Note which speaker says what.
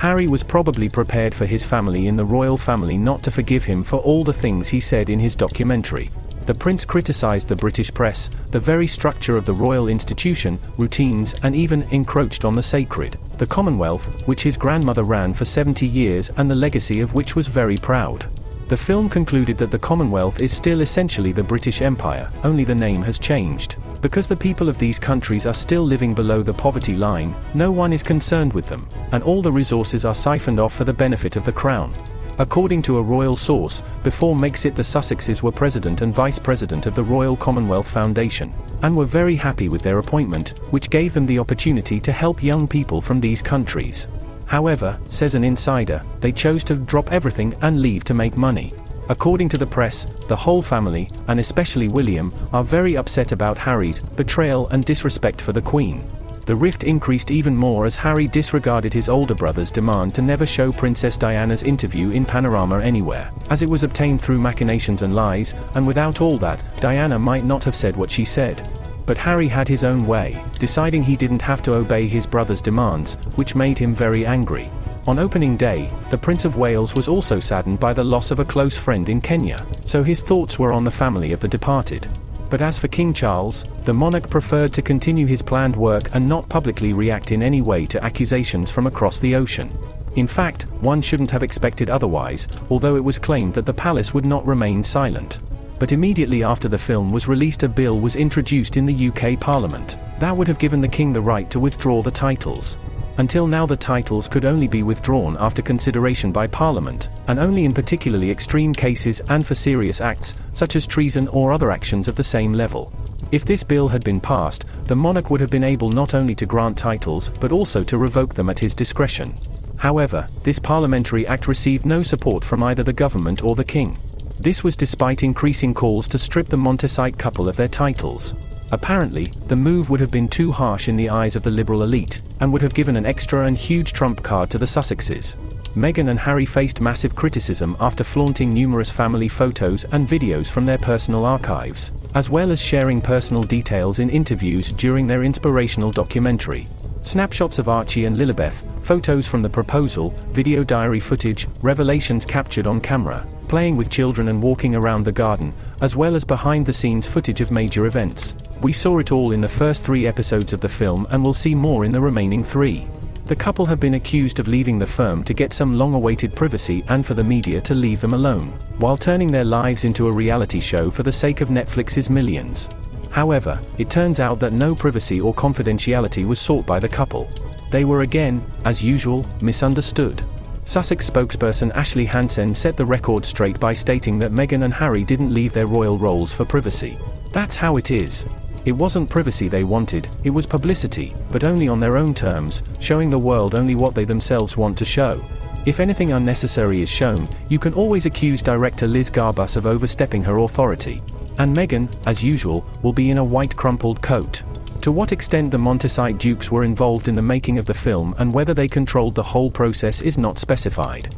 Speaker 1: Harry was probably prepared for his family in the royal family not to forgive him for all the things he said in his documentary. The prince criticized the British press, the very structure of the royal institution, routines, and even encroached on the sacred, the Commonwealth, which his grandmother ran for 70 years and the legacy of which was very proud. The film concluded that the Commonwealth is still essentially the British Empire, only the name has changed. Because the people of these countries are still living below the poverty line, no one is concerned with them, and all the resources are siphoned off for the benefit of the crown. According to a royal source, before Megxit the Sussex'S were president and vice president of the Royal Commonwealth Foundation, and were very happy with their appointment, which gave them the opportunity to help young people from these countries. However, says an insider, they chose to drop everything and leave to make money. According to the press, the whole family, and especially William, are very upset about Harry's betrayal and disrespect for the Queen. The rift increased even more as Harry disregarded his older brother's demand to never show Princess Diana's interview in Panorama anywhere, as it was obtained through machinations and lies, and without all that, Diana might not have said what she said. But Harry had his own way, deciding he didn't have to obey his brother's demands, which made him very angry. On opening day, the Prince of Wales was also saddened by the loss of a close friend in Kenya, so his thoughts were on the family of the departed. But as for King Charles, the monarch preferred to continue his planned work and not publicly react in any way to accusations from across the ocean. In fact, one shouldn't have expected otherwise, although it was claimed that the palace would not remain silent. But immediately after the film was released, a bill was introduced in the UK Parliament that would have given the king the right to withdraw the titles. Until now, the titles could only be withdrawn after consideration by Parliament, and only in particularly extreme cases and for serious acts, such as treason or other actions of the same level. If this bill had been passed, the monarch would have been able not only to grant titles but also to revoke them at his discretion. However, this parliamentary act received no support from either the government or the king. This was despite increasing calls to strip the Montesite couple of their titles. Apparently, the move would have been too harsh in the eyes of the liberal elite, and would have given an extra and huge trump card to the Sussex'S. Meghan and Harry faced massive criticism after flaunting numerous family photos and videos from their personal archives, as well as sharing personal details in interviews during their inspirational documentary. Snapshots of Archie and Lilibeth, photos from the proposal, video diary footage, revelations captured on camera, playing with children and walking around the garden, as well as behind-the-scenes footage of major events. We saw it all in the first 3 episodes of the film and will see more in the remaining 3. The couple have been accused of leaving the firm to get some long-awaited privacy and for the media to leave them alone, while turning their lives into a reality show for the sake of Netflix's millions. However, it turns out that no privacy or confidentiality was sought by the couple. They were again, as usual, misunderstood. Sussex spokesperson Ashley Hansen set the record straight by stating that Meghan and Harry didn't leave their royal roles for privacy. That's how it is. It wasn't privacy they wanted, it was publicity, but only on their own terms, showing the world only what they themselves want to show. If anything unnecessary is shown, you can always accuse director Liz Garbus of overstepping her authority. And Meghan, as usual, will be in a white crumpled coat. To what extent the Montesite dukes were involved in the making of the film and whether they controlled the whole process is not specified.